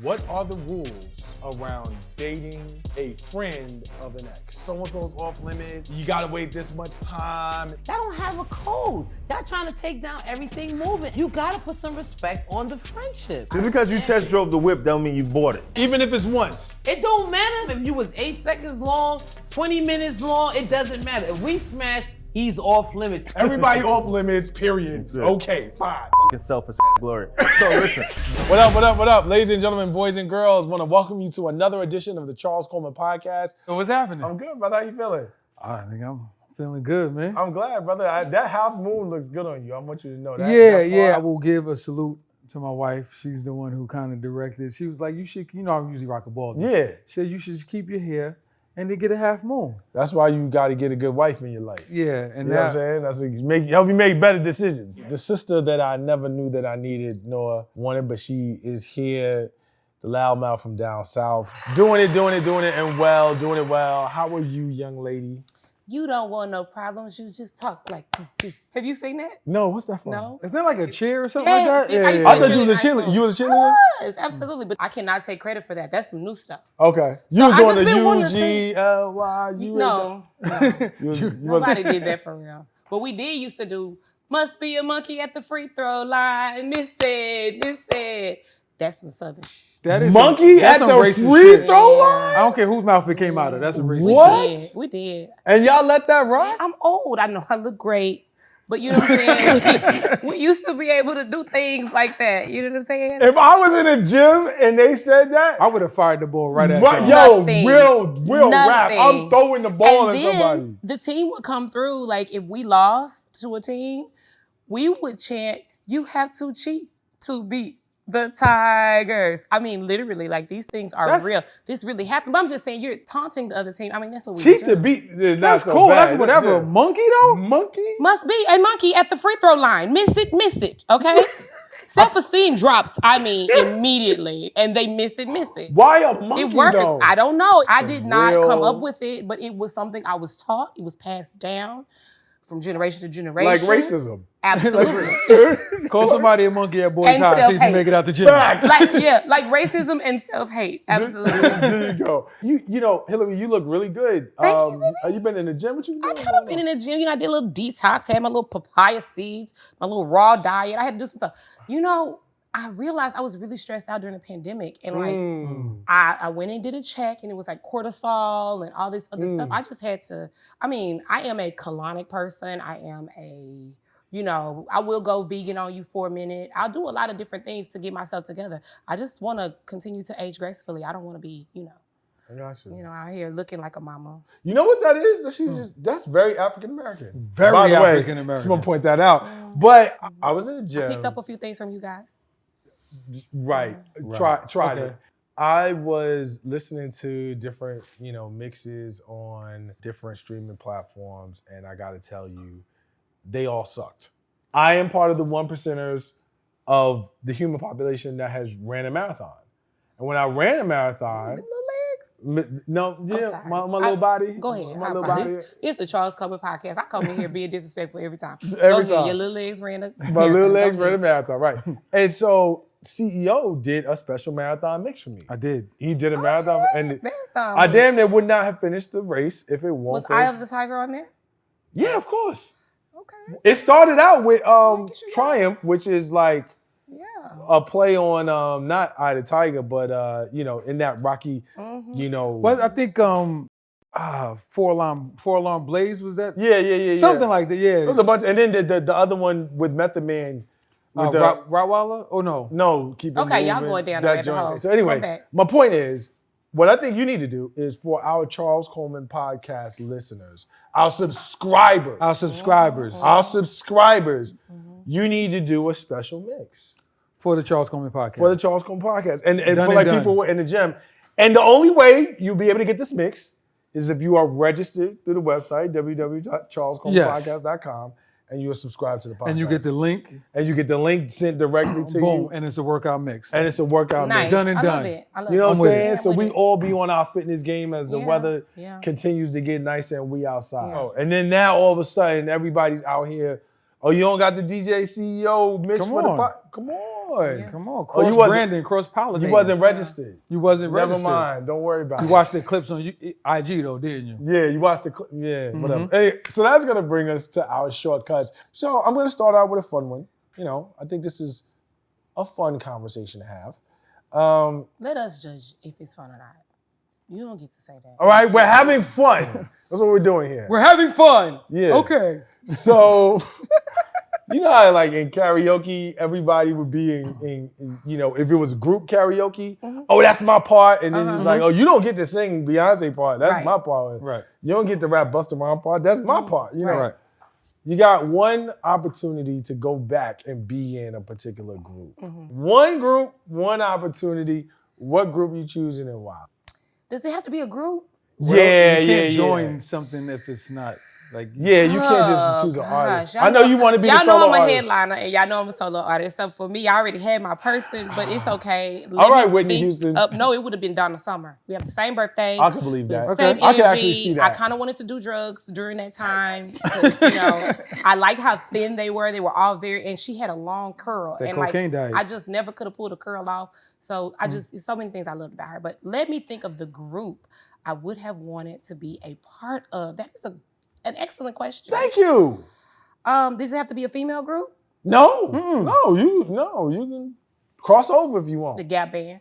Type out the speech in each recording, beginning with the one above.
What are the rules around dating a friend of an ex? So-and-so's off limits. You gotta wait this much time. Y'all don't have a code. Y'all trying to take down everything moving. You gotta put some respect on the friendship. Just because you test drove the whip don't mean you bought it. Even if it's once. It don't matter if you was 8 seconds long, 20 minutes long, it doesn't matter. If we smash, he's off limits. Everybody off limits, period. Okay, fine. Fucking selfish Gloria. So listen. What up, what up, what up? Ladies and gentlemen, boys and girls, want to welcome you to another edition of the Charles Coleman Podcast. So what's happening? I'm good, brother. How you feeling? I think I'm feeling good, man. I'm glad, brother. That half moon looks good on you. I want you to know that. Yeah. I will give a salute to my wife. She's the one who kind of directed. She was like, you should, I usually rock a ball. Yeah. She said, you should just keep your hair and then get a half moon. That's why you got to get a good wife in your life. Yeah. And you know what I'm saying? That's help you make better decisions. The sister that I never knew that I needed nor wanted, but she is here, the loudmouth from down south. Doing it, and doing it well. How are you, young lady? You don't want no problems, you just talk like this. Have you seen that? No, what's that for? No. Is that like a chair or something Yes, like that? I thought you was a cheerleader. You was a cheerleader? Yes, absolutely, but I cannot take credit for that. That's some new stuff. Okay. You So was I doing just been the wanting to say- UGLY. No, You nobody did that for real. But we did used to do, must be a monkey at the free throw line, miss it. That's some Southern shit. That is Monkey that's at some the racist free shit. throw line? I don't care whose mouth it came out of. That's some racist What? shit. We did. And y'all let that rock? I'm old. I know I look great. But you know what I'm saying? We used to be able to do things like that. You know what I'm saying? If I was in a gym and they said that, I would have fired the ball right at right, y'all. yo, Nothing. real rap. Nothing. I'm throwing the ball And at then somebody. the team would come through. Like if we lost to a team, we would chant, "You have to cheat to beat the Tigers." I mean, literally, like these things are real. This really happened. But I'm just saying, you're taunting the other team. I mean, that's what we Cheat do. to beat. That's cool. That's whatever. Monkey though? Monkey? Must be a monkey at the free throw line. Miss it, okay? Self-esteem drops, immediately. And they miss it. Why a monkey It worked. though? I don't know. I did not real- come up with it, but it was something I was taught. It was passed down from generation to generation. Like racism. Absolutely. Call somebody a monkey at Boys And High. See if you self-hate. make it out the gym. Facts. like racism and self-hate. Absolutely. There you go. You know, Hilary, you look really good. Thank you, baby. Have you been in the gym? What you I doing? could have been in the gym. I did a little detox, had my little papaya seeds, my little raw diet. I had to do some stuff. I realized I was really stressed out during the pandemic. And I went and did a check and it was like cortisol and all this other stuff. I just had to, I am a colonic person. I am I will go vegan on you for a minute. I'll do a lot of different things to get myself together. I just want to continue to age gracefully. I don't want to be, I got you. out here looking like a mama. You know what that is? That's very African American. Very By the way, African American. Just want to point that out. But I was in the gym. Picked up a few things from you guys. Right. Tried it. I was listening to different, mixes on different streaming platforms, and I gotta tell you, they all sucked. I am part of the 1%ers of the human population that has ran a marathon. And when I ran a marathon, Little legs. my little body. Go ahead. My little body. It's the Charles Coleman Podcast. I come in here being disrespectful every time. Every Go ahead. time. Your little legs ran a My little marathon. legs Go ran a ahead. marathon, right. And so CEO did a special marathon mix for me. I did. He did a marathon, and Marathon I mix. damn near would not have finished the race if it Was wasn't. Eye of the Tiger on there? Yeah, of course. Okay. It started out with sure you Triumph, which is like Yeah. a play on not Eye of the Tiger, but in that Rocky, Well, I think Four Alarm Blaze was that? Yeah. Something like that. Yeah. There was a bunch, and then the other one with Method Man. With Rottweiler? Oh no. No, keep it Okay, y'all moving, going down the that rabbit joint. hole. So Come anyway, back. my point is, what I think you need to do is for our Charles Coleman podcast listeners, our subscribers, you need to do a special mix For the Charles Coleman Podcast. for the Charles Coleman podcast, and Done for and like done. people in the gym. And the only way you'll be able to get this mix is if you are registered through the website www.charlescolemanpodcast.com. And you are subscribed to the podcast. And you get the link. And you get the link sent directly to Boom. you. And it's a workout mix. And it's a workout Nice. mix. Done and I done. love it. I love You know it. what I'm with saying? it. So Yeah, we with it. all be on our fitness game as the Yeah, weather yeah. continues to get nicer and we outside. Yeah. And then now all of a sudden everybody's out here Oh, you don't got the DJ CEO mix Come for the on. pot? Come on. Yeah. Come on, Oh, you wasn't- cross-branding, cross-pollinating. You wasn't registered. You wasn't Never registered. mind. Don't worry about it. You watched the clips on IG though, didn't you? Yeah, you watched the clip. Yeah, whatever. Hey, so that's going to bring us to our shortcuts. So I'm going to start out with a fun one. You know, I think this is a fun conversation to have. Let us judge if it's fun or not. You don't get to say that. All right, we're having fun. That's what we're doing here. We're having fun. Yeah. Okay. So, you know how like in karaoke, everybody would be in you know, if it was group karaoke, oh, that's my part. And then it's like, oh, you don't get to sing Beyonce part. That's Right. my part. Right. You don't get to rap Busta Rhymes part. That's my part. You know, Right. You got one opportunity to go back and be in a particular group. One group, one opportunity. What group you choosing and why? Does it have to be a group? You can't yeah. join something if it's not like. Yeah, you can't just choose an artist. Y'all I know you want to be the y'all solo know I'm a artist. headliner and y'all know I'm a solo artist. So for me, I already had my person, but it's okay. All right, Whitney Houston. No, it would have been Donna Summer. We have the same birthday. I can believe that. Same I can energy. actually see that. I kind of wanted to do drugs during that time. 'Cause, you know, I like how thin they were. They were all very, and she had a long curl. It's that and cocaine diet. I just never could have pulled a curl off. So it's so many things I loved about her. But let me think of the group I would have wanted to be a part of. That is an excellent question. Thank you. Does it have to be a female group? No, you can cross over if you want. The Gap Band.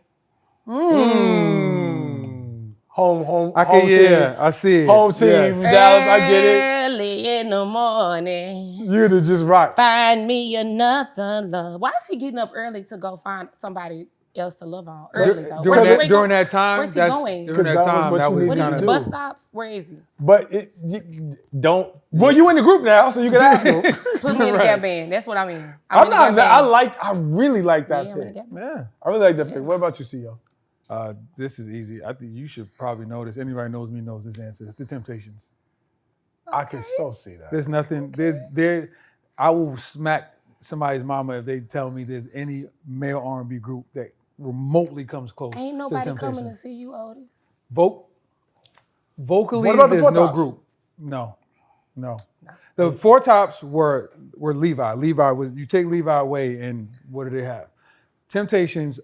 Home I can, home yeah, team. I see it. Home team, Yes. Dallas, I get it. Early in the morning, You'd have just rocked. find me another love. Why is he getting up early to go find somebody else to love on? Early though. During Where that time, where's he going? during that Because that was time, what that you was needed What kind is to the of. do. bus stops? Where is he? But don't. Well, you in the group now, so you can ask him. Put me in the Right. Gap Band. That's what I mean. I'm in the not. Gap Band. I really like that Yeah, I'm in the pick. Gap Band. Yeah. I really like that pick. What about you, CEO? This is easy. I think you should probably know this. Anybody knows me knows this answer. It's the Temptations. I can so see that. There's nothing. There. I will smack somebody's mama if they tell me there's any male R&B group that remotely comes close. Ain't to nobody Temptations. coming to see you, Otis. What Vocally, about the there's Four no Tops? group. No. The Four Tops were Levi. Levi was, you take Levi away and what do they have? Temptations.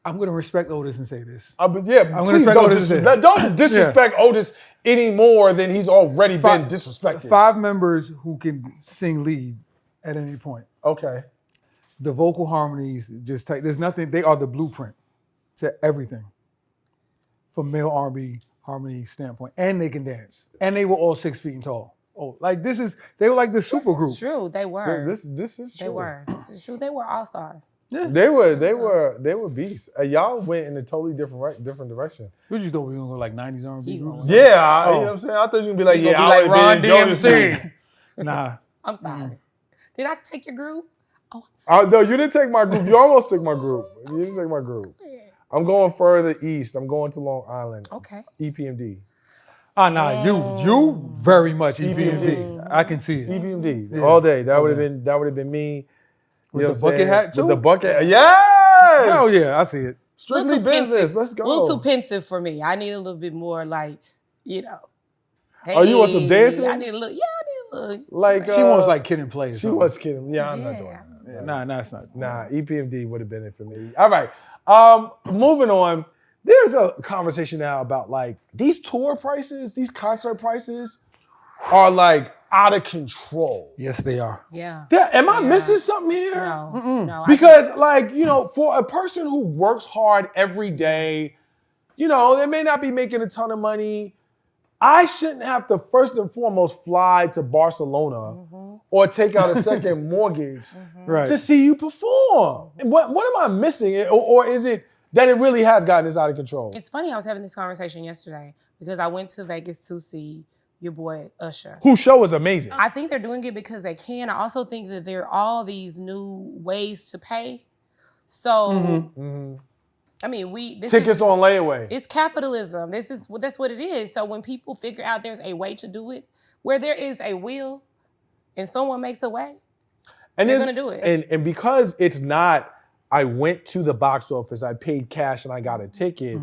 I'm going to respect Otis and say this. But yeah, gonna please respect don't, Otis don't disrespect Otis any more than he's already been disrespected. 5 members who can sing lead at any point. Okay. The vocal harmonies just take, there's nothing, they are the blueprint to everything from male R&B harmony standpoint. And they can dance. And they were all 6 feet tall. Oh, like they were like the super This group. is true. They were. This is true. They were. This is true. They were all stars. They were beasts. Y'all went in a totally different direction. What you thought we were gonna go like 90s R&B groups? Yeah, you know what I'm saying? I thought you were gonna be like, You yeah, gonna be I like would Ron have been Jodeci. Nah. I'm sorry. Did I take your group? Oh, I'm sorry. No, you didn't take my group. You almost took my group. You didn't take my group. I'm going further east. I'm going to Long Island. Okay. EPMD. Nah, you very much EPMD. I can see it. EPMD all day. That would have been me. With You know the what I'm bucket saying? hat, too? With the bucket. Yes. Hell yeah, I see it. Strictly Little too business. pensive. Let's go. A little too pensive for me. I need a little bit more like, you know. Hey, Oh, you want some dancing? I need a little. Yeah, I need a little. Like She wants like Kid and Play. Or She something. was kidding. Yeah, I'm not doing that. Nah, it's not. Nah, EPMD would have been it for me. All right. Moving on. There's a conversation now about like these tour prices, these concert prices are like out of control. Yes, they are. Yeah. Am I missing something here? No. Because like, you know, for a person who works hard every day, you know, they may not be making a ton of money. I shouldn't have to first and foremost fly to Barcelona or take out a second mortgage Right. to see you perform. What am I missing? Or is it that it really has gotten this out of control? It's funny. I was having this conversation yesterday because I went to Vegas to see your boy Usher. Whose show is amazing. I think they're doing it because they can. I also think that there are all these new ways to pay. So, I mean, Tickets on layaway. It's capitalism. That's what it is. So when people figure out there's a way to do it, where there is a will, and someone makes a way, And they're it's- gonna do it. And because it's not, I went to the box office, I paid cash, and I got a ticket.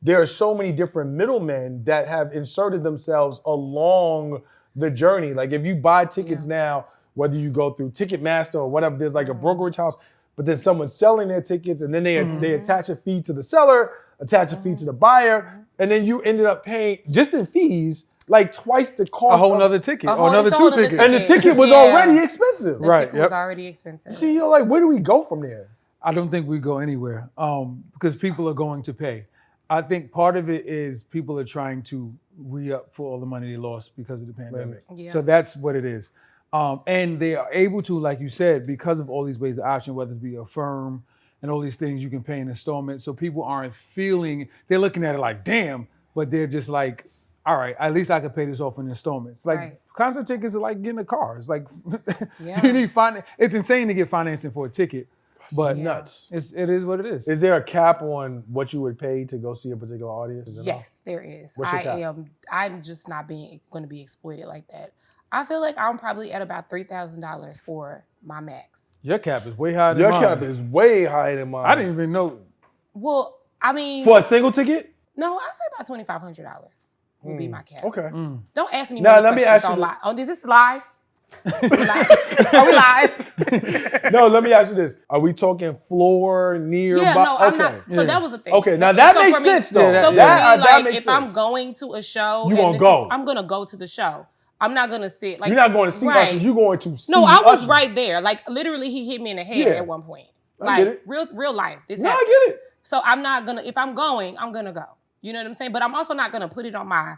There are so many different middlemen that have inserted themselves along the journey. Like if you buy tickets now, whether you go through Ticketmaster or whatever, there's like a brokerage house, but then someone's selling their tickets and then they attach a fee to the seller, attach a fee to the buyer, and then you ended up paying just in fees like twice the cost. A whole nother ticket, or another two tickets. And the ticket was already expensive. The ticket was already expensive. See, you're like, where do we go from there? I don't think we go anywhere because people are going to pay. I think part of it is people are trying to re-up for all the money they lost because of the pandemic. Yeah. So that's what it is. And they are able to, like you said, because of all these ways of option, whether it be a firm and all these things you can pay in installments. So people aren't feeling, they're looking at it like, damn, but they're just like, all right, at least I can pay this off in installments. Like concert tickets are like getting a car. It's like, you need it's insane to get financing for a ticket. But nuts. It is what it is. Is there a cap on what you would pay to go see a particular audience? Yes, there is. What's your cap? I'm just not going to be exploited like that. I feel like I'm probably at about $3,000 for my max. Your cap is way higher than mine. Your cap is way higher than mine. I didn't even know. Well, I mean, for a single ticket? No, I say about $2,500 would be my cap. Okay. Don't ask me. Now let me ask you. Is this live? Are we live? No, let me ask you this. Are we talking floor, nearby? Yeah, no, I'm not. So that was the thing. Okay, now that makes sense though. So for me, like if I'm going to a show, you gonna go. I'm gonna go to the show. I'm not gonna sit like you're not going to see Usher. You're going to see. No, I was Usher. right there. Like literally, he hit me in the head at one point. I get it. Real life. This no, happened. I get it. So I'm not gonna. If I'm going, I'm gonna go. You know what I'm saying? But I'm also not gonna put it on my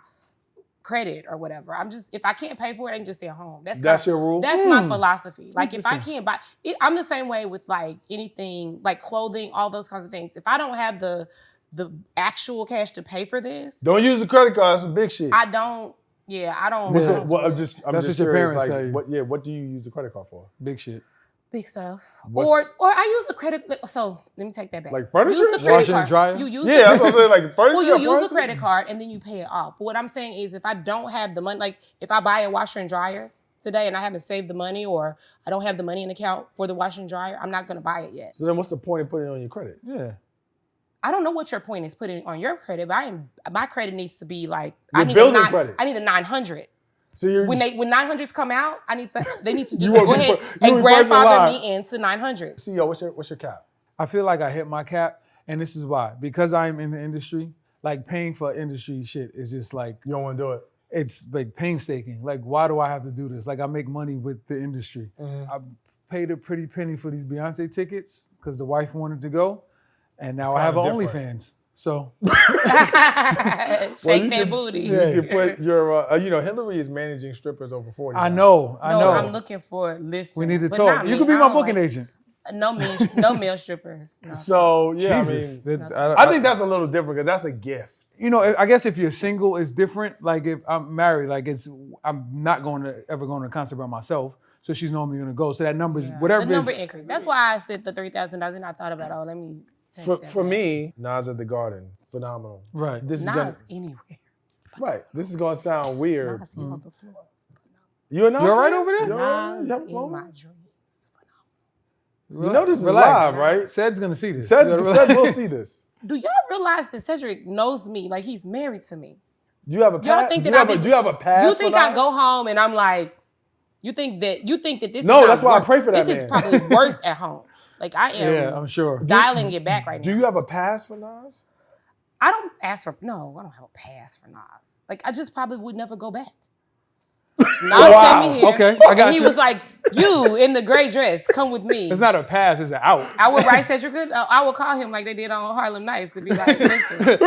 credit or whatever. I'm just, if I can't pay for it, I can just stay at home. That's your rule? That's my philosophy. Like if I can't buy, I'm the same way with like anything, like clothing, all those kinds of things. If I don't have the actual cash to pay for this. Don't use the credit card. That's some big shit. I don't. I'm just curious. Like, what do you use the credit card for? Big shit. Big stuff. Or I use a credit. So let me take that back. Like furniture? Use the credit Washing card. and drying? You use that's what I'm saying. Like furniture. Well, you use a credit card and then you pay it off. But what I'm saying is if I don't have the money, like if I buy a washer and dryer today and I haven't saved the money or I don't have the money in the account for the washer and dryer, I'm not going to buy it yet. So then what's the point of putting it on your credit? Yeah. I don't know what your point is putting on your credit, but my credit needs to be like, building credit. I need a 900. So when 900s come out, they need to just go ahead and grandfather me into 900. CEO, what's your cap? I feel like I hit my cap, and this is why. Because I'm in the industry, like paying for industry shit is just like you don't want to do it. It's like painstaking. Like, why do I have to do this? Like, I make money with the industry. I paid a pretty penny for these Beyonce tickets because the wife wanted to go, and now I have an OnlyFans. So shake that booty. You can put your, Hilari is managing strippers over 40. I know. No, I'm looking for lists. We need to talk. You can be my booking agent. No male strippers. No. So yeah, Jesus. I think that's a little different because that's a gift. You know, I guess if you're single, it's different. Like if I'm married, I'm not ever going to a concert by myself. So she's normally going to go. So that number's whatever. The number increase. That's why I said the 3,000. And I thought about, let me. For me, Nas at the Garden, phenomenal. Right. Nas anywhere. Right. This is gonna sound weird. Nas on the floor. You a Nas? You're right over there. Nas in my dreams. Phenomenal. You know this is live, right? Ced's gonna see this. Ced will see this. Do y'all realize that Cedric knows me? Like he's married to me. Do you have a pass? Do you have a pass? You think I go home and I'm like, you think that this? No, that's why I pray for that. This is probably worse at home. Like I am. Yeah, I'm sure. Dialing it back right now. Do you have a pass for Nas? I don't have a pass for Nas. Like I just probably would never go back. Nas came me here. Okay, I got you. He was like, you in the gray dress, come with me. It's not a pass, it's an out. I would write Cedric. I would call him like they did on Harlem Nights to be like, listen. Hey,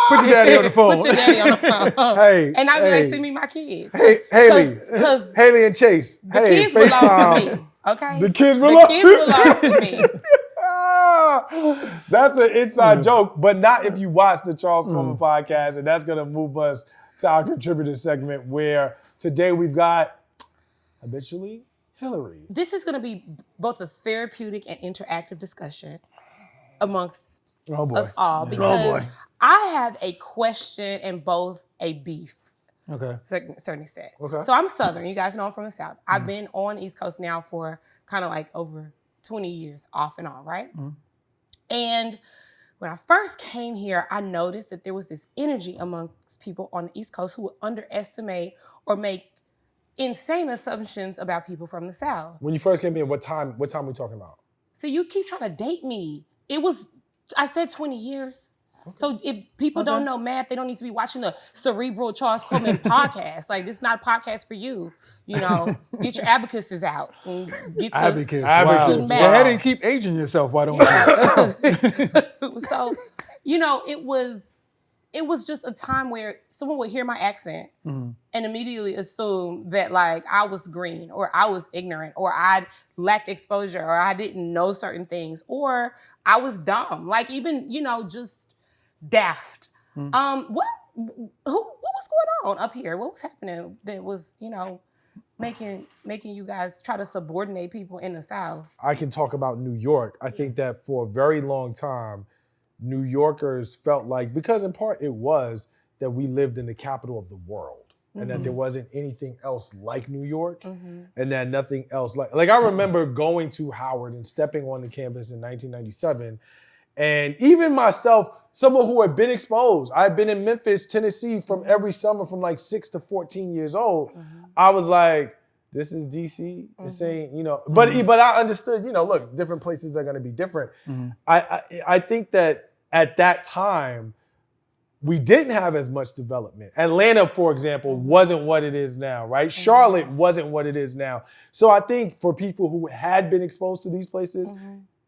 put your daddy on the phone. Put your daddy on the phone. Hey, and I'd be like, send me my kids. Hey, Haley and Chase. The kids belong to me. Okay. The kids belong to me. That's an inside joke, but not if you watch the Charles Coleman podcast, and that's gonna move us to our contributor segment where today we've got habitually Hilari. This is gonna be both a therapeutic and interactive discussion amongst us all because I have a question and both a beef. Okay. Certain extent. Okay. So I'm Southern. You guys know I'm from the South. I've been on the East Coast now for kind of like over 20 years, off and on, right? And when I first came here, I noticed that there was this energy amongst people on the East Coast who would underestimate or make insane assumptions about people from the South. When you first came in, what time we talking about? So you keep trying to date me. I said 20 years. So if people don't know math, they don't need to be watching the Cerebral Charles Coleman podcast. Like, this is not a podcast for you. You know, get your abacuses out and get to Abacus. math. Go ahead and keep aging yourself. Why don't you? So, you know, it was just a time where someone would hear my accent and immediately assume that, like, I was green or I was ignorant or I lacked exposure or I didn't know certain things or I was dumb. Like, even, you know, just daft. What was going on up here? What was happening that was, you know, making you guys try to subordinate people in the South? I can talk about New York. I think that for a very long time, New Yorkers felt like, because in part it was that we lived in the capital of the world and that there wasn't anything else like New York and that nothing else like I remember going to Howard and stepping on the campus in 1997. And even myself, someone who had been exposed, I had been in Memphis, Tennessee from every summer from like 6 to 14 years old. I was like, this is DC. This ain't, you know, but I understood, you know, look, different places are going to be different. I think that at that time, we didn't have as much development. Atlanta, for example, wasn't what it is now, right? Charlotte wasn't what it is now. So I think for people who had been exposed to these places,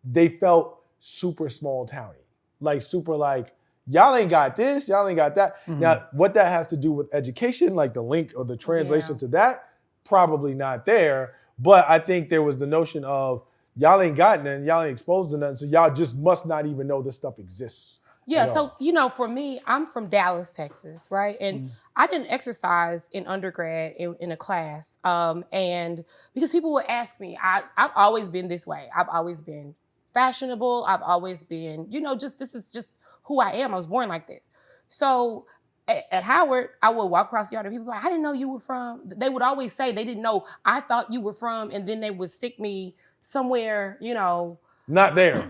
they felt super small towny, like super like, y'all ain't got this, y'all ain't got that. Now, what that has to do with education, like the link or the translation to that, probably not there. But I think there was the notion of y'all ain't got nothing, y'all ain't exposed to nothing, so y'all just must not even know this stuff exists. Yeah, so, you know, for me, I'm from Dallas, Texas, right? And I didn't exercise in undergrad in a class. And because people would ask me, I've always been this way. I've always been fashionable. I've always been, you know, this is just who I am. I was born like this. So at Howard, I would walk across the yard and people were like, I didn't know you were from. They would always say they didn't know. I thought you were from, and then they would stick me somewhere, you know. Not there.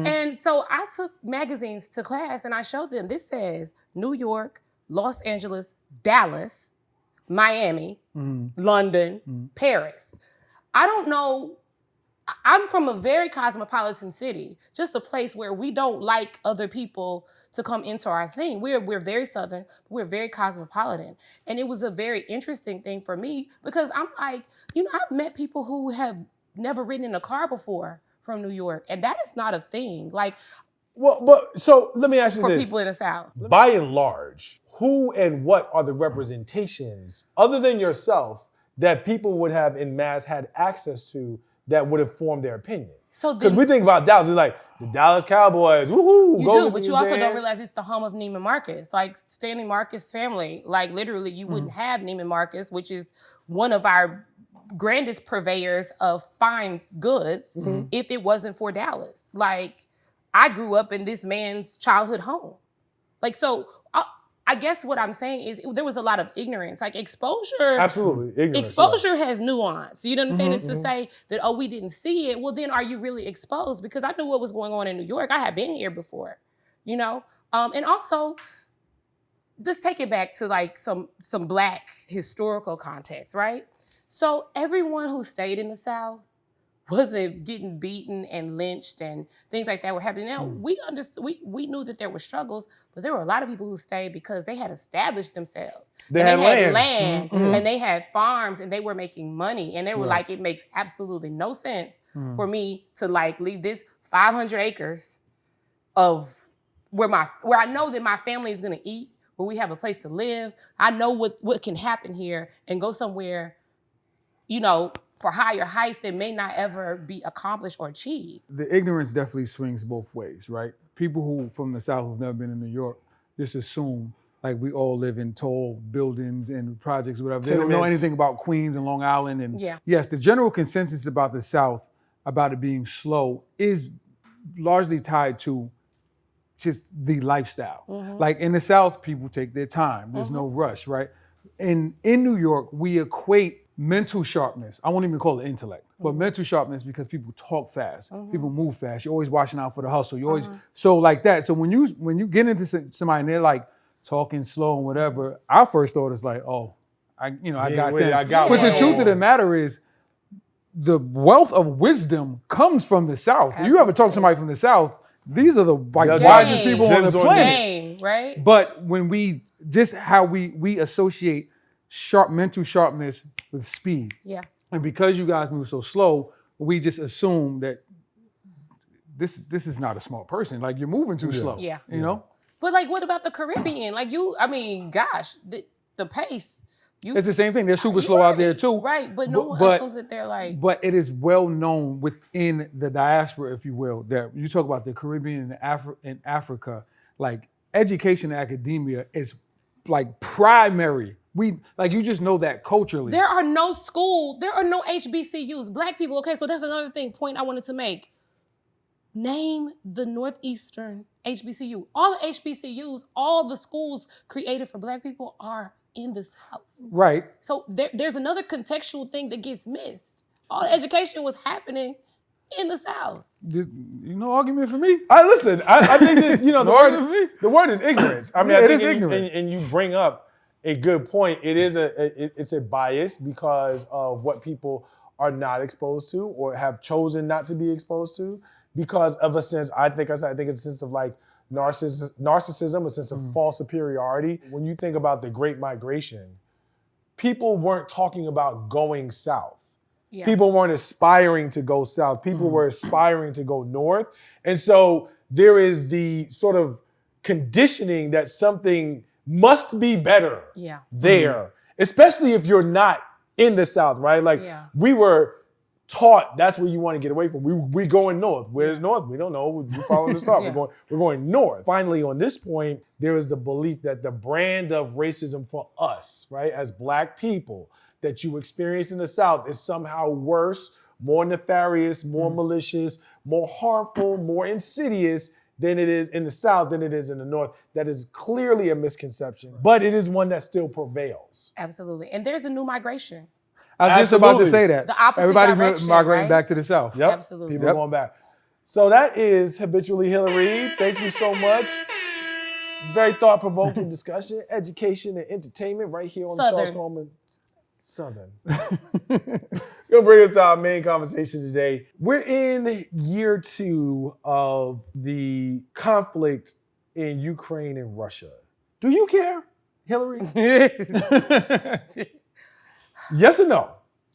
And so I took magazines to class and I showed them, this says New York, Los Angeles, Dallas, Miami, London, Paris. I don't know. I'm from a very cosmopolitan city, just a place where we don't like other people to come into our thing. We're very Southern, but we're very cosmopolitan. And it was a very interesting thing for me because I'm like, you know, I've met people who have never ridden in a car before from New York, and that is not a thing. Like, well, but so let me ask you for this. people in the South. By and large, who and what are the representations, other than yourself, that people would have in mass had access to that would have formed their opinion? So because we think about Dallas, it's like the Dallas Cowboys, woohoo. You do, but you also don't realize it's the home of Neiman Marcus. Like Stanley Marcus' family, like literally you wouldn't have Neiman Marcus, which is one of our grandest purveyors of fine goods, if it wasn't for Dallas. Like, I grew up in this man's childhood home. Like, so I guess what I'm saying is there was a lot of ignorance, like exposure. Absolutely, ignorance. Exposure has nuance. You know what I'm saying? And to say that, oh, we didn't see it, well, then are you really exposed? Because I knew what was going on in New York. I had been here before, you know? And also, let's take it back to like some Black historical context, right? So everyone who stayed in the South wasn't getting beaten and lynched and things like that were happening. Now, we understood, we knew that there were struggles, but there were a lot of people who stayed because they had established themselves. They had land and they had farms and they were making money. And they were like, it makes absolutely no sense for me to like leave this 500 acres of where I know that my family is gonna eat, where we have a place to live. I know what can happen here, and go somewhere, you know, for higher heights that may not ever be accomplished or achieved. The ignorance definitely swings both ways, right? People who from the South who've never been in New York just assume like we all live in tall buildings and projects, whatever. They don't know anything about Queens and Long Island. And yes, the general consensus about the South, about it being slow, is largely tied to just the lifestyle. Like in the South, people take their time. There's no rush, right? In New York, we equate mental sharpness, I won't even call it intellect, but mental sharpness, because people talk fast, people move fast. You're always watching out for the hustle. You're always so like that. So when you get into somebody and they're like talking slow and whatever, our first thought is like, oh, I Yeah, got wait, them. I got but one. the truth of the matter is, the wealth of wisdom comes from the South. If you ever talk to somebody from the South, these are the They'll wisest give you people on the gems on planet. Game, right? But when we just how we associate mental sharpness with speed, Yeah. and because you guys move so slow, we just assume that this is not a smart person. Like, you're moving too slow. Yeah. You know. But like, what about the Caribbean? Like gosh, the pace. It's the same thing. They're super slow out there too. Right, but no one assumes that they're like. But it is well known within the diaspora, if you will, that you talk about the Caribbean and Africa, like education and academia is like primary. You just know that culturally. There are no HBCUs. Black people, okay, so that's another point I wanted to make. Name the Northeastern HBCU. All the HBCUs, all the schools created for Black people are in the South. Right. So there's another contextual thing that gets missed. All the education was happening in the South. No argument for me. Listen, I think that, the word is ignorance. I mean, Yeah, I it think is ignorant. And you bring up a good point. It is it's a bias because of what people are not exposed to or have chosen not to be exposed to, because of a sense, I think it's a sense of like narcissism, a sense of false superiority. When you think about the Great Migration, people weren't talking about going south. Yeah. People weren't aspiring to go south. People were aspiring to go north. And so there is the sort of conditioning that something must be better there, especially if you're not in the South, right? Like we were taught that's where you want to get away from. We going north. Where's north? We don't know. We're following the star. We're going north. Finally, on this point, there is the belief that the brand of racism for us, right, as Black people, that you experience in the South is somehow worse, more nefarious, more malicious, more harmful, more insidious than it is in the South than it is in the North. That is clearly a misconception, but it is one that still prevails. Absolutely. And there's a new migration. I was just about to say that. The opposite Everybody's direction, migrating right? back to the South. Yep. Absolutely. People are going back. So that is Habitually Hilari. Thank you so much. Very thought-provoking discussion, education, and entertainment right here on the Charles Coleman Southern. It's going to bring us to our main conversation today. We're in year 2 of the conflict in Ukraine and Russia. Do you care, Hilary? Yes or no?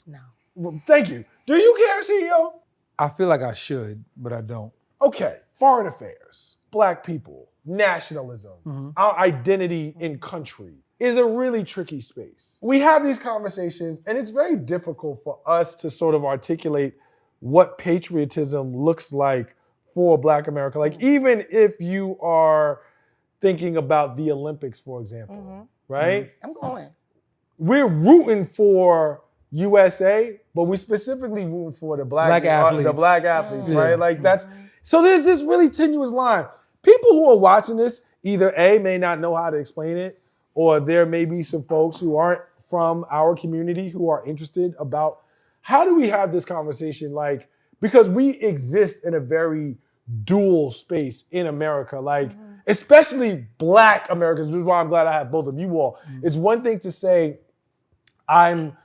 No. Well, thank you. Do you care, CEO? I feel like I should, but I don't. Okay. Foreign affairs, Black people, nationalism, our identity in country is a really tricky space. We have these conversations, and it's very difficult for us to sort of articulate what patriotism looks like for Black America. Like, even if you are thinking about the Olympics, for example, right? I'm going. We're rooting for USA, but we specifically rooting for the black athletes, right? Like so there's this really tenuous line. People who are watching this either A, may not know how to explain it, or there may be some folks who aren't from our community who are interested about how do we have this conversation? Like, because we exist in a very dual space in America, like especially Black Americans. This is why I'm glad I have both of you all. It's one thing to say, I'm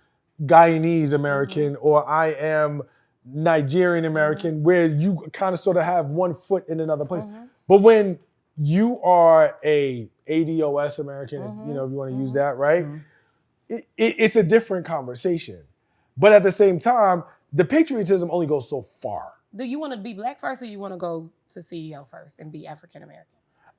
Guyanese American or I am Nigerian American, where you kind of sort of have one foot in another place. But when you are a ADOS American, if you want to use that, right? It's a different conversation. But at the same time, the patriotism only goes so far. Do you want to be Black first, or you want to go to CEO first and be African American?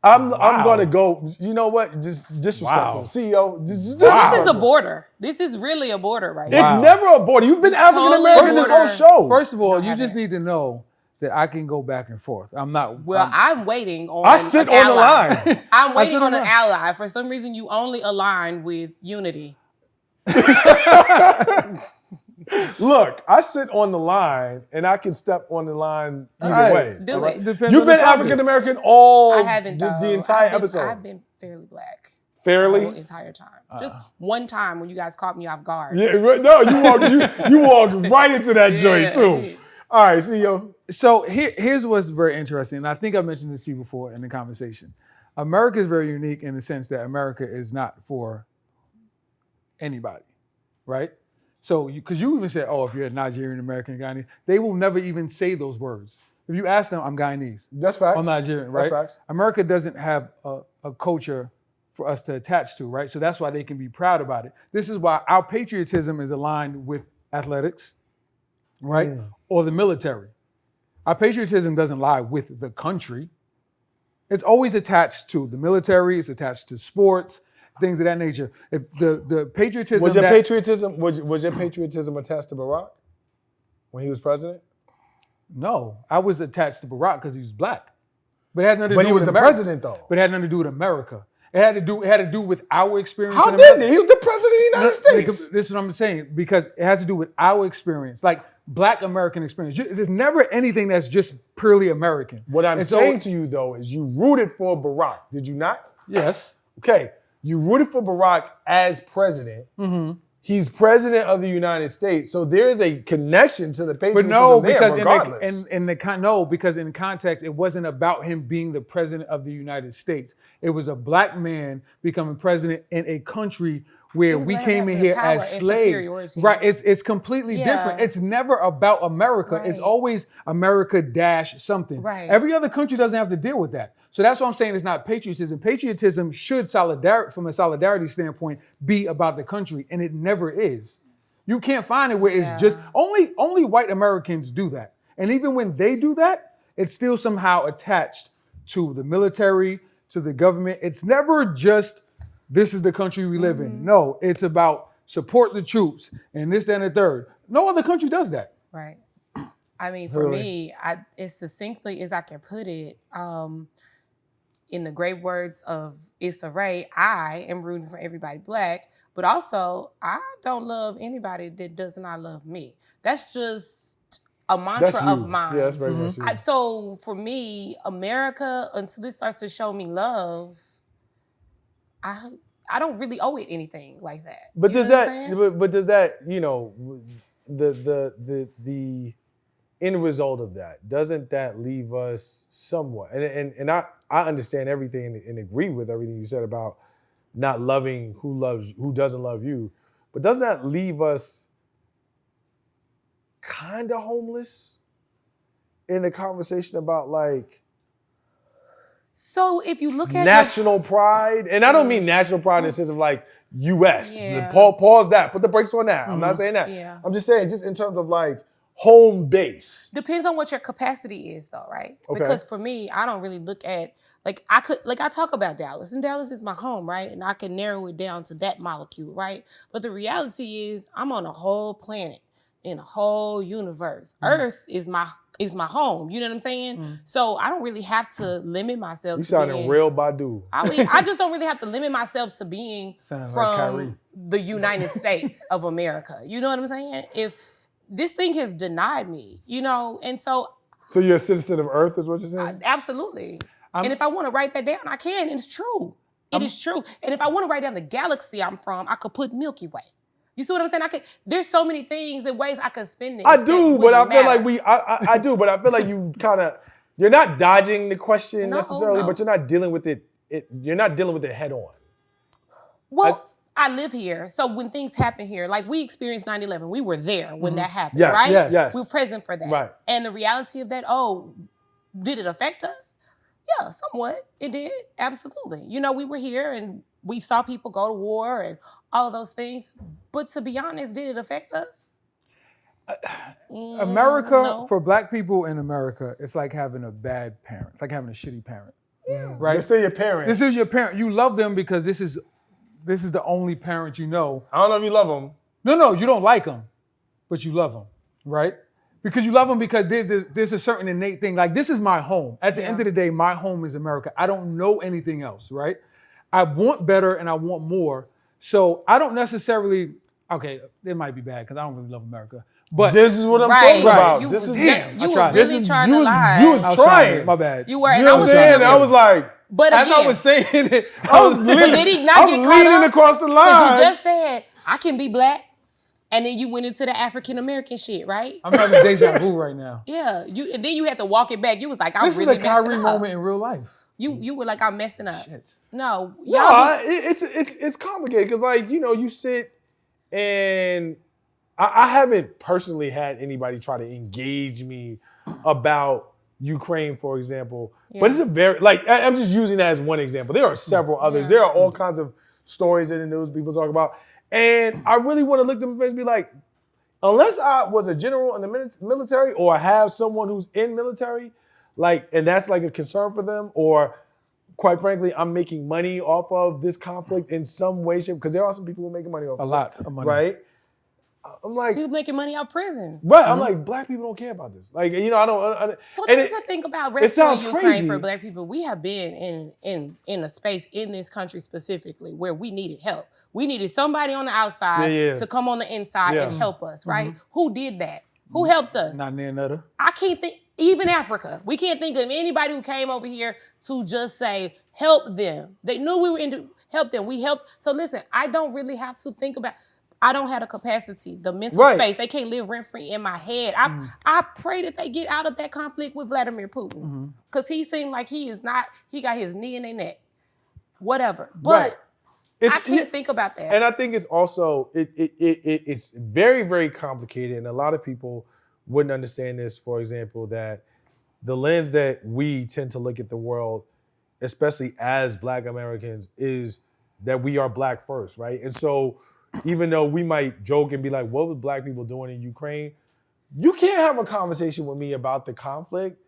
I'm going to go, you know what? Just disrespectful. CEO, just This is a border. This is really a border right now. It's never a border. You've been African American this whole show. First of all, you just need to know that I can go back and forth. I'm not. Well, I'm waiting on I sit on the line. I'm waiting on an ally. For some reason, you only align with unity. Look, I sit on the line, and I can step on the line either way. Do it. You've been African American all I haven't, the entire episode. I've been fairly Black. Fairly? The entire time. Just one time when you guys caught me off guard. Yeah, no, you walked right into that joint too. All right, CEO. So here's what's very interesting, and I think I mentioned this to you before in the conversation. America is very unique in the sense that America is not for anybody, right? So, because you even said, oh, if you're a Nigerian American, Guyanese, they will never even say those words. If you ask them, I'm Guyanese. That's facts. I'm Nigerian, right? That's facts. America doesn't have a culture for us to attach to, right? So that's why they can be proud about it. This is why our patriotism is aligned with athletics, right? Or the military. Our patriotism doesn't lie with the country. It's always attached to the military, it's attached to sports, things of that nature. If the patriotism was your patriotism attached to Barack when he was president? No, I was attached to Barack because he was black. But it had nothing to do with But he was the president though. But it had nothing to do with America. It had to do with our experience. How in didn't America. he? He was the president of the United States. This is what I'm saying, because it has to do with our experience, like Black American experience. There's never anything that's just purely American. What I'm saying to you though is you rooted for Barack, did you not? Yes. Okay, you rooted for Barack as president. Mm-hmm. He's president of the United States, so there is a connection to the patriotism there, regardless. Because in context, it wasn't about him being the president of the United States. It was a black man becoming president in a country where we came in here as slaves. Right, it's completely different. It's never about America. Right. It's always America dash something. Right. Every other country doesn't have to deal with that. So that's what I'm saying. It's not patriotism. Patriotism should, from a solidarity standpoint, be about the country, and it never is. You can't find it where it's just only white Americans do that. And even when they do that, it's still somehow attached to the military, to the government. It's never just, this is the country we live in. No, it's about support the troops and this, that, and the third. No other country does that. Right. I mean, for me, as succinctly as I can put it, in the great words of Issa Rae, I am rooting for everybody black, but also I don't love anybody that does not love me. That's just a mantra of mine. Yeah, that's very much you. So for me, America, until it starts to show me love, I don't really owe it anything like that. But does that, you know, the end result of that, doesn't that leave us somewhat? And I understand everything and agree with everything you said about not loving who doesn't love you, but doesn't that leave us kind of homeless in the conversation about like, so if you look at national pride, and I don't mean national pride in the sense of like U.S. Pause that. Put the brakes on that. I'm not saying that. Yeah. I'm just saying, just in terms of like home base. Depends on what your capacity is, though, right? Okay. Because for me, I don't really look at I talk about Dallas, and Dallas is my home, right? And I can narrow it down to that molecule, right? But the reality is, I'm on a whole planet in a whole universe. Earth is my home. You know what I'm saying? So I don't really have to limit myself. You sounding real Badu. I mean, I just don't really have to limit myself to being from the United States of America. You know what I'm saying? If this thing has denied me, you know, and so. So you're a citizen of Earth, is what you're saying? Absolutely. And if I want to write that down, I can. It's true. It is true. And if I want to write down the galaxy I'm from, I could put Milky Way. You see what I'm saying? There's so many things and ways I could spend it. I do, but I feel like I do, but I feel like you you're not dodging the question necessarily, but you're not dealing with it. You're not dealing with it head on. Well, I live here, so when things happen here, like we experienced 9/11, we were there when that happened, yes, right? Yes. We were present for that. Right. And the reality of that, did it affect us? Yeah, somewhat. It did, absolutely. You know, we were here and we saw people go to war and all of those things. But to be honest, did it affect us? America, for black people in America, it's like having a bad parent. It's like having a shitty parent. Yeah. Right? They're still your parent. This is your parent. You love them because this is the only parent you know. I don't know if you love them. No, you don't like them, but you love them, right? Because you love them because there's a certain innate thing. Like, this is my home. At the end of the day, my home is America. I don't know anything else, right? I want better and I want more. So I don't necessarily, it might be bad because I don't really love America. But this is what I'm talking about. You this is trying you to lie. You was trying. My bad. You were. You know what I'm saying? I was like, but again, as I was saying it, did he not get caught up? Across the line. Because you just said, I can be black. And then you went into the African-American shit, right? I'm having deja vu right now. Yeah. And then you had to walk it back. You was like, I'm this really messing up. This is a Kyrie moment in real life. You were like, I'm messing up. Shit. No. It's complicated because, like, you know, you sit And I haven't personally had anybody try to engage me about Ukraine, for example. Yeah. But it's a very, like, I'm just using that as one example. There are several others. Yeah. There are all kinds of stories in the news people talk about. And I really want to look them in the face and be like, unless I was a general in the military or have someone who's in military, like, and that's like a concern for them, or quite frankly, I'm making money off of this conflict in some way, shape, because there are some people who are making money off A of it. lot of money. Right? I'm like, So you're making money out of prisons. right. I'm like, black people don't care about this. Like, you know, I don't. So and this is the thing about it sounds rescuing Ukraine crazy. for black people. We have been in a space in this country specifically where we needed help. We needed somebody on the outside to come on the inside and help us, right? Who did that? Who helped us? Not near another. I can't think, even Africa, we can't think of anybody who came over here to just say, help them. They knew we were into help them. We helped. So listen, I don't really have to think about, I don't have the capacity, the mental space. They can't live rent-free in my head. I pray that they get out of that conflict with Vladimir Putin. Because he seemed like he got his knee in their neck. Whatever. But I can't think about that. And I think it's also, it's very, very complicated. And a lot of people wouldn't understand this, for example, that the lens that we tend to look at the world, especially as Black Americans, is that we are Black first, right? And so even though we might joke and be like, what was Black people doing in Ukraine? You can't have a conversation with me about the conflict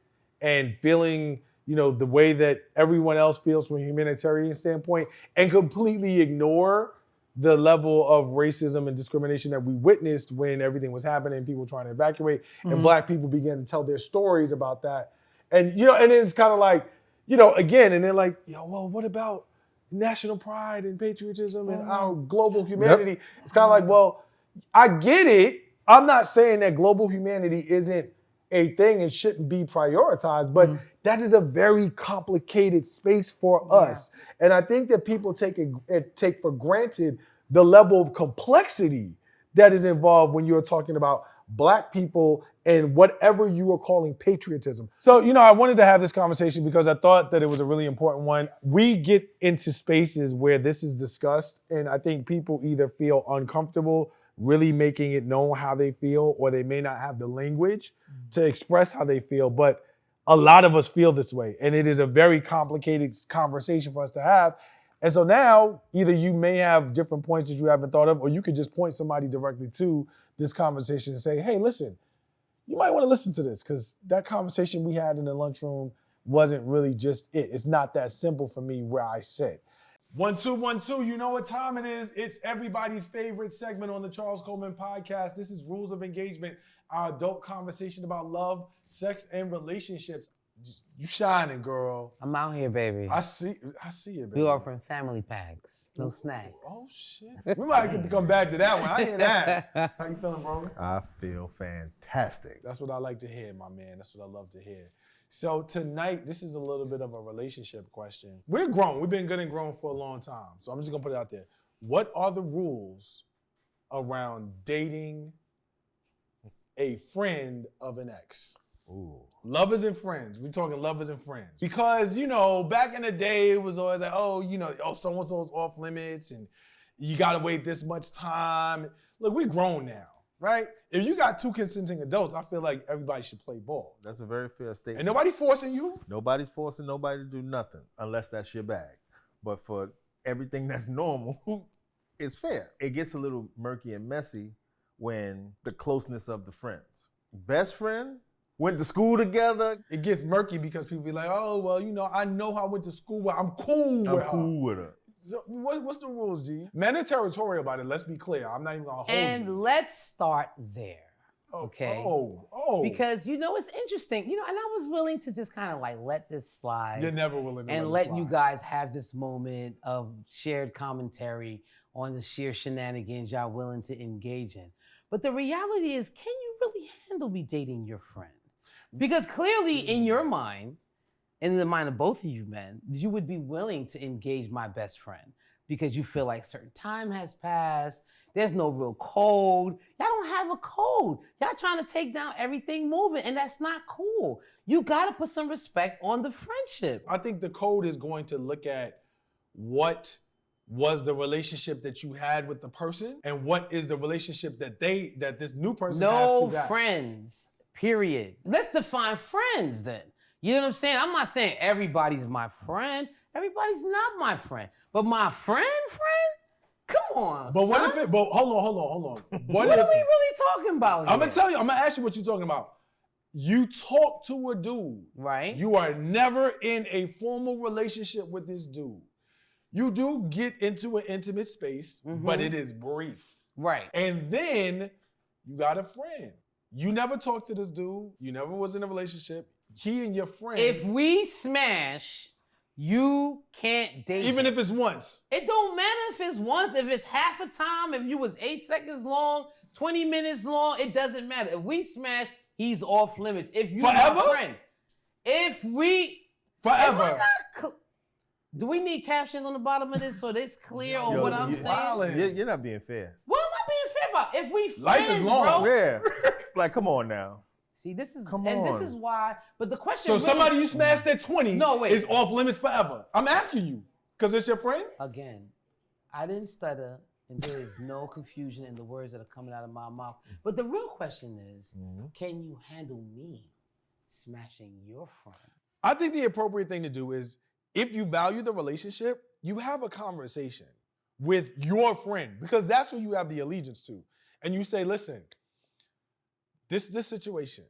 and feeling, you know, the way that everyone else feels from a humanitarian standpoint and completely ignore the level of racism and discrimination that we witnessed when everything was happening, people trying to evacuate, and Black people began to tell their stories about that. And, you know, and then it's kind of like, you know, again, and they're like, yo, well, what about national pride and patriotism and our global humanity? It's kind of like, well, I get it. I'm not saying that global humanity isn't a thing and shouldn't be prioritized, but that is a very complicated space for us. And I think that people take for granted the level of complexity that is involved when you're talking about Black people and whatever you are calling patriotism. So, you know, I wanted to have this conversation because I thought that it was a really important one. We get into spaces where this is discussed, and I think people either feel uncomfortable really making it known how they feel, or they may not have the language to express how they feel. But a lot of us feel this way, and it is a very complicated conversation for us to have. And so now, either you may have different points that you haven't thought of, or you could just point somebody directly to this conversation and say, hey, listen, you might want to listen to this, because that conversation we had in the lunchroom wasn't really just it. It's not that simple for me where I sit. 1 2 1 2, you know what time it is. It's everybody's favorite segment on the Charles Coleman podcast. This is Rules of Engagement, our adult conversation about love, sex, and relationships. You shining, girl. I'm out here, baby. I see it, baby. We are from family packs. No snacks. Oh, shit. We might get to come back to that one. I hear that. How you feeling, bro? I feel fantastic. That's what I like to hear, my man. That's what I love to hear. So tonight, this is a little bit of a relationship question. We're grown. We've been good and grown for a long time. So I'm just going to put it out there. What are the rules around dating a friend of an ex? Ooh. Lovers and friends. We're talking lovers and friends. Because, you know, back in the day, it was always like, oh, you know, so-and-so's off limits and you got to wait this much time. Look, we're grown now, right? If you got two consenting adults, I feel like everybody should play ball. That's a very fair statement. And nobody forcing you. Nobody's forcing nobody to do nothing unless that's your bag. But for everything that's normal, it's fair. It gets a little murky and messy when the closeness of the friends. Best friend, went to school together. It gets murky because people be like, oh, well, you know, I know how I went to school, but I'm cool with her. So what's the rules, G? Men are territorial about it, let's be clear. I'm not even gonna hold you. And let's start there. Okay. Oh. Because, you know, it's interesting. You know, and I was willing to just kind of like let this slide. You're never willing to and let it let you slide. guys have this moment of shared commentary on the sheer shenanigans y'all willing to engage in. But the reality is, can you really handle me dating your friend? Because clearly in your mind, and in the mind of both of you men, you would be willing to engage my best friend because you feel like certain time has passed. There's no real code. Y'all don't have a code. Y'all trying to take down everything moving, and that's not cool. You gotta put some respect on the friendship. I think the code is going to look at what was the relationship that you had with the person, and what is the relationship that this new person has No to that. friends, period. Let's define friends then. You know what I'm saying? I'm not saying everybody's my friend. Everybody's not my friend. But my friend? Come on, But what son. if it, but hold on. What are we really talking about here? I'm gonna tell you, I'm gonna ask you what you're talking about. You talk to a dude. Right. You are never in a formal relationship with this dude. You do get into an intimate space, but it is brief. Right. And then you got a friend. You never talked to this dude. You never was in a relationship. He and your friend. If we smash, you can't date even him. if it's once. It don't matter if it's once, if it's half a time, if you was 8 seconds long, 20 minutes long, it doesn't matter. If we smash, he's off limits. If you Forever? my friend. If we Forever. do we need captions on the bottom of this so it's clear on what I'm saying? You're not being fair. What am I being fair about? If we friends, Life is long. bro. Yeah. Like, come on now. See, this is Come and this on. is why. But the question. So really, somebody you smashed at 20 No, wait. is off limits forever. I'm asking you, because it's your friend? again, I didn't stutter, and there is no confusion in the words that are coming out of my mouth. But the real question is, can you handle me smashing your friend? I think the appropriate thing to do is, if you value the relationship, you have a conversation with your friend, because that's who you have the allegiance to. And you say, listen, this situation,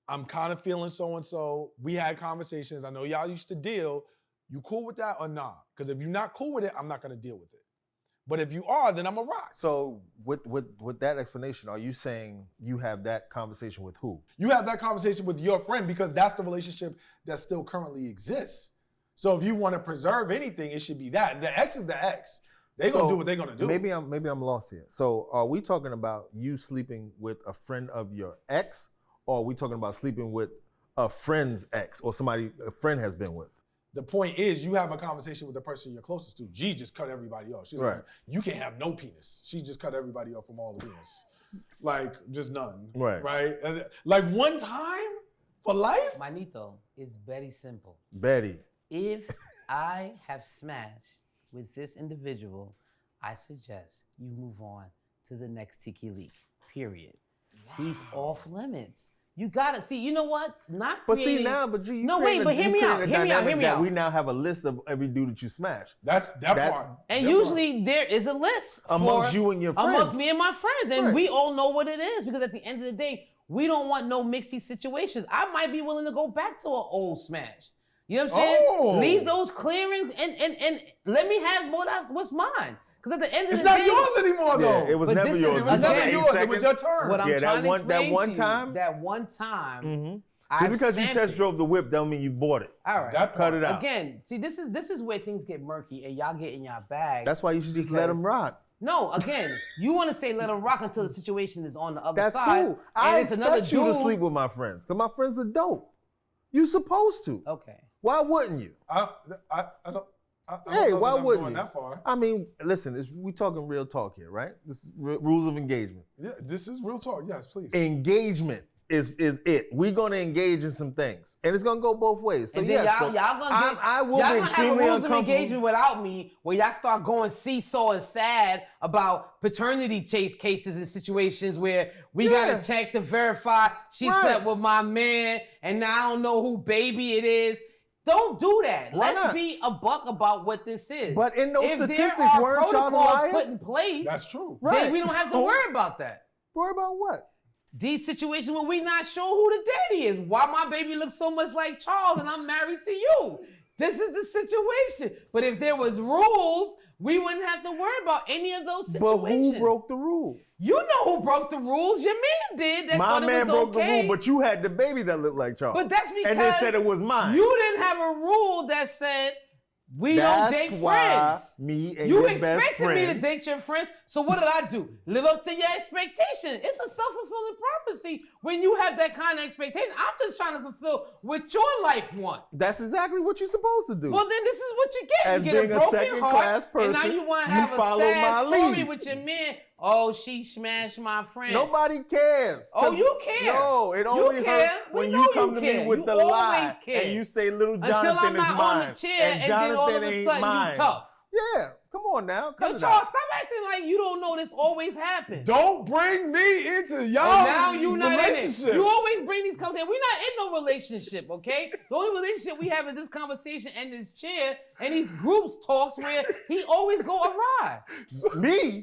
I'm kind of feeling so-and-so. We had conversations. I know y'all used to deal. You cool with that or not? Because if you're not cool with it, I'm not going to deal with it. But if you are, then I'm a rock. So with that explanation, are you saying you have that conversation with who? You have that conversation with your friend because that's the relationship that still currently exists. So if you want to preserve anything, it should be that. The ex is the ex. They're going to do what they're going to do. Maybe I'm lost here. So are we talking about you sleeping with a friend of your ex, or are we talking about sleeping with a friend's ex or somebody a friend has been with? The point is, you have a conversation with the person you're closest to. G just cut everybody off. She's like, you can't have no penis. She just cut everybody off from all the penis. Like, just none. Right? And, like, one time for life? Manito, it's very simple. Betty. If I have smashed with this individual, I suggest you move on to the next Tiki League, period. Wow. He's off limits. You gotta see, you know what? Not But creating... see now, but you no, wait, but hear me out. We now have a list of every dude that you smashed. That's that part. And usually there is a list amongst you and your friends. Amongst me and my friends. And we all know what it is, because at the end of the day, we don't want no mixy situations. I might be willing to go back to an old smash. You know what I'm saying? Oh. Leave those clearings and let me have more what's mine. Because at the end of it's the day, not yours anymore, though. Yeah, it was never yours. It was never yours. It was your turn. What I'm trying to explain that one to you, time. that one time. Just because you test drove the whip don't mean you bought it. All right. That cut it out. Again, see, this is where things get murky and y'all get in your bag. That's why you should just let them rock. No, again, you want to say let them rock until the situation is on the other That's side. cool. I it's another expect you dude. to sleep with my friends, because my friends are dope. You supposed to. Okay. Why wouldn't you? I don't Hey, know why that I'm wouldn't going you? that far. I mean, listen, we talking real talk here, right? This is rules of engagement. Yeah, this is real talk. Yes, please. Engagement is it. We're gonna engage in some things, and it's gonna go both ways. So And then yes, y'all gonna I will y'all be gonna have a extremely rules of uncomfortable. engagement without me, where y'all start going seesaw and sad about paternity chase cases and situations where we gotta check to verify she slept with my man, and now I don't know who baby it is. Don't do that. Why Let's not? be a buck about what this is. But in those if statistics, there are weren't y'all protocols liars? put in place, That's true. Right. then we don't have to worry about that. Worry about what? These situations where we not sure who the daddy is. Why my baby looks so much like Charles and I'm married to you? This is the situation. But if there was rules, we wouldn't have to worry about any of those situations. But who broke the rule? You know who broke the rules. Your man did. That My thought man it was broke the okay. rule, but you had the baby that looked like Charles. But that's because and they said it was mine. You didn't have a rule that said we don't date friends. Me and You your best expected me to friend. date your friends, so what did I do? Live up to your expectation. It's a self-fulfilling prophecy when you have that kind of expectation. I'm just trying to fulfill what your life wants. That's exactly what you're supposed to do. Well, then this is what you get. As You get being a a broken second-class heart, and now person, you want to you have a follow sad my story lead. with your man. Oh, she smashed my friend. Nobody cares. Oh, you care. No, it only care. hurts We when know you come you to care. me with You the always lie care. and you say little Until Jonathan I'm not is mine. on the chair and then all of Jonathan a ain't sudden mine. you tough. Yeah, come on now. Yo, Charles, stop acting like you don't know this always happens. Don't bring me into y'all And now you not in it. relationship. You always bring these conversations. We're not in no relationship, okay? The only relationship we have is this conversation and this chair and these groups talks where he always go awry. Me?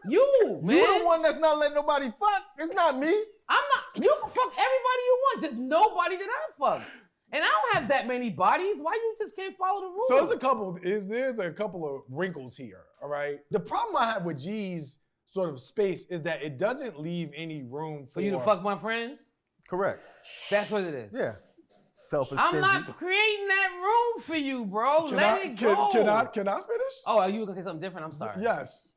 You, man. You the one that's not letting nobody fuck. It's not me. I'm not. You can fuck everybody you want, just nobody that I fuck. And I don't have that many bodies. Why you just can't follow the rules? So there's a couple of wrinkles here, all right? The problem I have with G's sort of space is that it doesn't leave any room for you to fuck my friends? Correct. That's what it is. Yeah. Self-esteem. I'm not creating that room for you, bro. Let it go. Can I finish? Oh, you were gonna say something different? I'm sorry. Yes.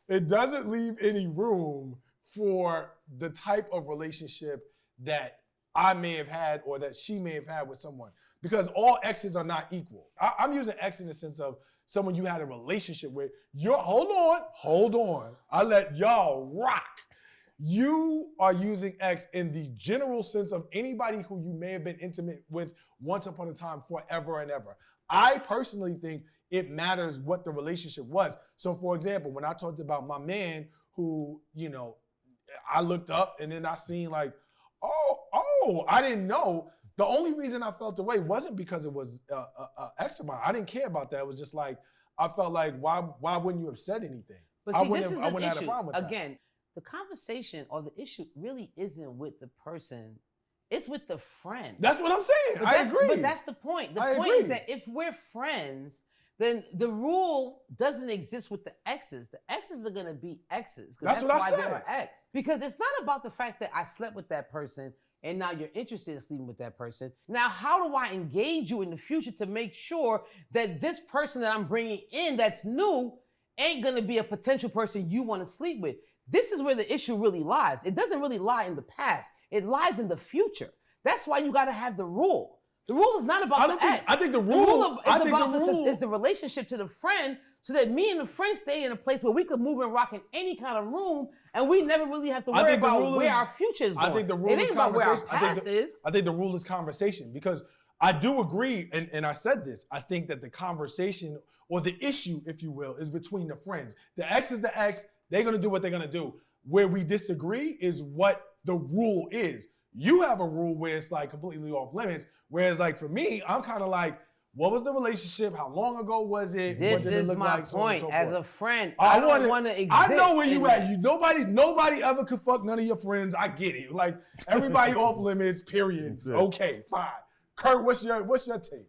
It doesn't leave any room for the type of relationship that I may have had or that she may have had with someone, because all exes are not equal. I'm using ex in the sense of someone you had a relationship with. Hold on. I let y'all rock. You are using ex in the general sense of anybody who you may have been intimate with once upon a time, forever and ever. I personally think it matters what the relationship was. So for example, when I talked about my man who, I looked up and then I seen like, oh, I didn't know. The only reason I felt away wasn't because it was ex of mine. I didn't care about that. It was just like, I felt like, why wouldn't you have said anything? But see, I wouldn't this is have the had a issue. problem with that. Again, the conversation or the issue really isn't with the person. It's with the friend. That's what I'm saying. I agree. But that's the point. The point is that if we're friends, then the rule doesn't exist with the exes. The exes are gonna be exes. That's what I why said. they're an ex. Because it's not about the fact that I slept with that person and now you're interested in sleeping with that person. Now, how do I engage you in the future to make sure that this person that I'm bringing in that's new ain't gonna be a potential person you wanna sleep with? This is where the issue really lies. It doesn't really lie in the past. It lies in the future. That's why you gotta have the rule. The rule is not about the ex. I think the rule is the relationship to the friend, so that me and the friend stay in a place where we could move and rock in any kind of room, and we never really have to worry about where our future is going. I think the rule is about where our conversation. past is. I think the rule is conversation, because I do agree, and I said this, I think that the conversation or the issue, if you will, is between the friends. The ex is the ex. They're going to do what they're going to do. Where we disagree is what the rule is. You have a rule where it's like completely off limits, whereas like for me, I'm kind of like, what was the relationship? How long ago was it? This what did it is look my like? point. So As a friend, I don't want to exist. I know where you at. that. Nobody ever could fuck none of your friends. I get it. Like everybody off limits. Period. Okay, fine. Curt, what's your take?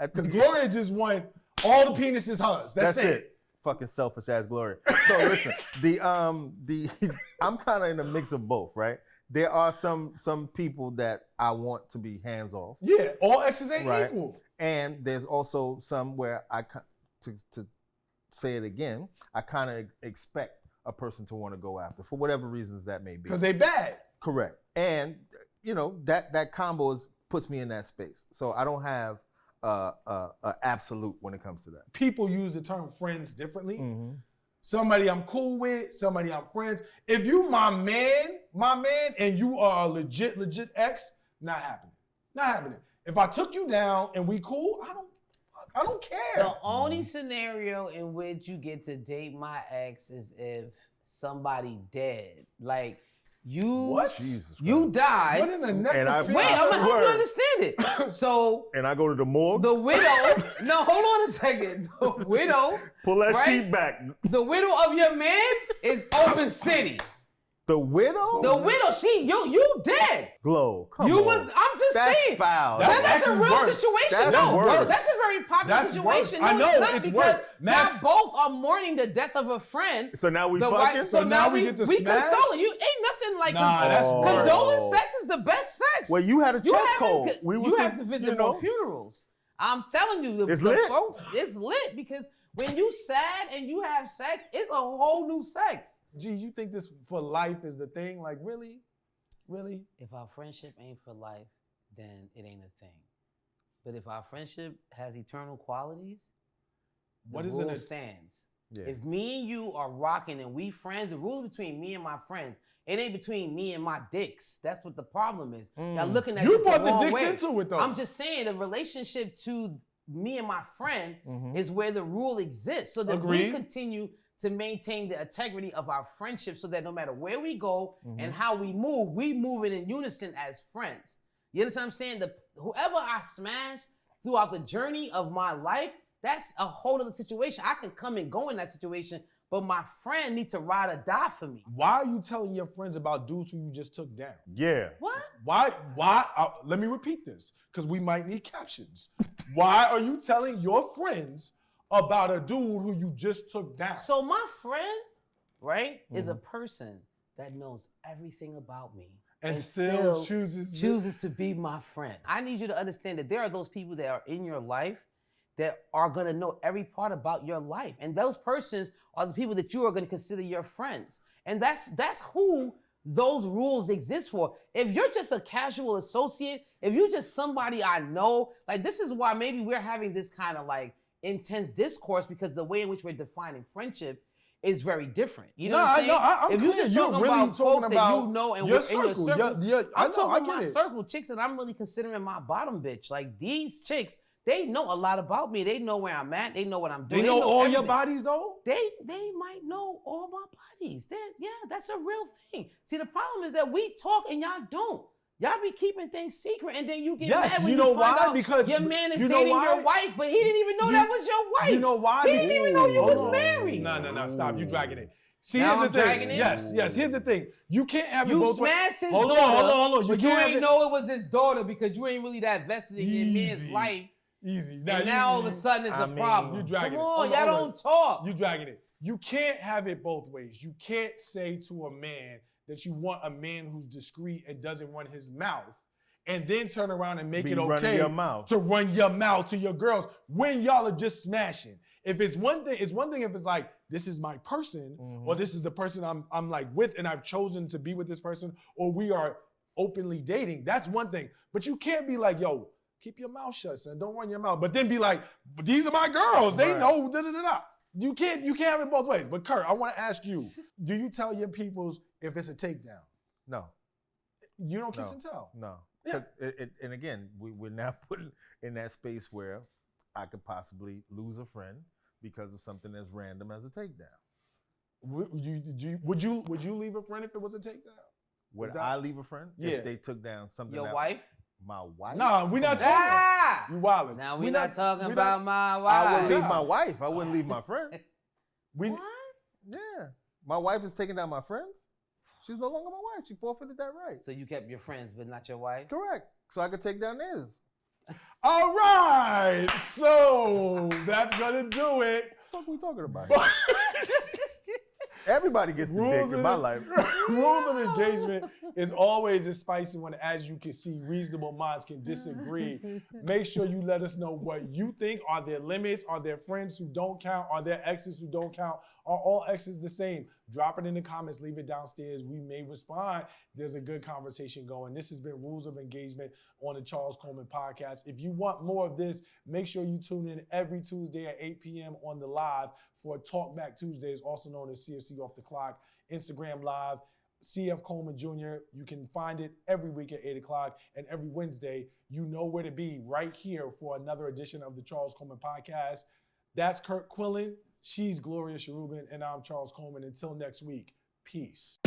Because Gloria just won all the penises hers. That's it. Fucking selfish ass Gloria. So listen, I'm kind of in a mix of both, right? There are some people that I want to be hands off. Yeah, all exes ain't equal. And there's also some where to say it again, I kind of expect a person to want to go after for whatever reasons that may be. Because they bad. Correct. And that combo puts me in that space. So I don't have a absolute when it comes to that. People use the term friends differently. Mm-hmm. Somebody I'm cool with, somebody I'm friends. If you my man, and you are a legit ex, not happening. If I took you down and we cool, I don't care. The only scenario in which you get to date my ex is if somebody dead. Like you died. What in the neck And of Wait, I'm gonna help you understand it. So and I go to the morgue. the widow. No, hold on a second. The widow. Pull that right? sheet back. The widow of your man is open city. The widow? The widow, you dead. Glow. Come You on. was. I'm just That's saying. foul. That's a actually real worse. situation. That's No, worse. that's a very popular That's situation. worse. I No, know, it's not it's because worse. now both are mourning the death of a friend. So now we The fucking? wife- so now we get to we smash? consoling you. Ain't nothing like Nah, that's worse. condolence sex is the best sex. Well, you had a You chest haven't- cold. You have to visit more funerals. I'm telling you, It's the lit. folks, it's lit because when you sad and you have sex, it's a whole new sex. Gee, you think this for life is the thing? Like, really? Really? If our friendship ain't for life, then it ain't a thing. But if our friendship has eternal qualities, the rule stands. Yeah. If me and you are rocking and we friends, the rule between me and my friends, it ain't between me and my dicks. That's what the problem is. Y'all looking at You this brought the the wrong dicks way. into it, though. I'm just saying the relationship to me and my friend is where the rule exists. So that Agreed. we continue to maintain the integrity of our friendship so that no matter where we go and how we move in unison as friends. You understand what I'm saying? Whoever I smash throughout the journey of my life, that's a whole other situation. I can come and go in that situation, but my friend needs to ride or die for me. Why are you telling your friends about dudes who you just took down? Yeah. What? Why? Let me repeat this, because we might need captions. Why are you telling your friends about a dude who you just took down? So my friend, right, is a person that knows everything about me. And still chooses to be my friend. I need you to understand that there are those people that are in your life that are going to know every part about your life. And those persons are the people that you are going to consider your friends. And that's who those rules exist for. If you're just a casual associate, if you're just somebody I know, like this is why maybe we're having this kind of like intense discourse, because the way in which we're defining friendship is very different. You know what I'm saying? I'm if you're clear. just You're talking really about folks that you know and your in your circle, I I'm know, talking I about get my it. circle, chicks that I'm really considering my bottom bitch. Like these chicks, they know a lot about me. They know where I'm at. They know what I'm doing. They know all everything. your bodies though? They might know all my bodies. Yeah, that's a real thing. See, the problem is that we talk and y'all don't. Y'all be keeping things secret, and then you get mad when you know find why? out Because your man is you know dating why? your wife, but he didn't even know that was your wife. You know why? He didn't even know you Hold was on. married. No, stop. You dragging it. See, Now here's I'm the thing. dragging it? Yes. Here's the thing. You can't have it You both ways. smashed his Hold daughter, on. but you can't have ain't it- know it was his daughter because you ain't really that vested in your man's Easy. life. Easy. And now all of a sudden it's a problem. You dragging Come it. on, Hold y'all hold don't talk. You dragging it. You can't have it both ways. You can't say to a man that you want a man who's discreet and doesn't run his mouth, and then turn around and make Be it running okay your mouth. to run your mouth to your girls when y'all are just smashing. If it's one thing if it's like, this is my person, or this is the person I'm like with, and I've chosen to be with this person, or we are openly dating. That's one thing. But you can't be like, yo, keep your mouth shut, son. Don't run your mouth. But then be like, but these are my girls. They Right. know. Da-da-da-da. You can't have it both ways. But Curt, I want to ask you, do you tell your peoples if it's a takedown? No. You don't kiss No. and tell. No. Yeah. 'Cause and again, we're now put in that space where I could possibly lose a friend because of something as random as a takedown. Would you leave a friend if it was a takedown? Would I leave a friend Yeah. if they took down something? Your that- wife? My wife? Nah, we're not talking. Ah! You wildin'. Now we're not talking about my wife. I would leave Nah. my wife. I wouldn't leave my friend. What? Yeah. My wife is taking down my friends. She's no longer my wife. She forfeited that right. So you kept your friends, but not your wife? Correct. So I could take down theirs. All right. So that's gonna do it. What the fuck are we talking about? Everybody gets the dick in my life. Rules of engagement is always a spicy one. As you can see, reasonable minds can disagree. Make sure you let us know what you think. Are there limits? Are there friends who don't count? Are there exes who don't count? Are all exes the same? Drop it in the comments. Leave it downstairs. We may respond. There's a good conversation going. This has been Rules of Engagement on the Charles Coleman podcast. If you want more of this, make sure you tune in every Tuesday at 8 p.m. on the live for Talkback Tuesdays, also known as CFC Off the Clock, Instagram Live, CF Coleman Jr. You can find it every week at 8 o'clock, and every Wednesday, you know where to be right here for another edition of the Charles Coleman podcast. That's Curt Quillen, she's Gloria Cherubin, and I'm Charles Coleman. Until next week, peace.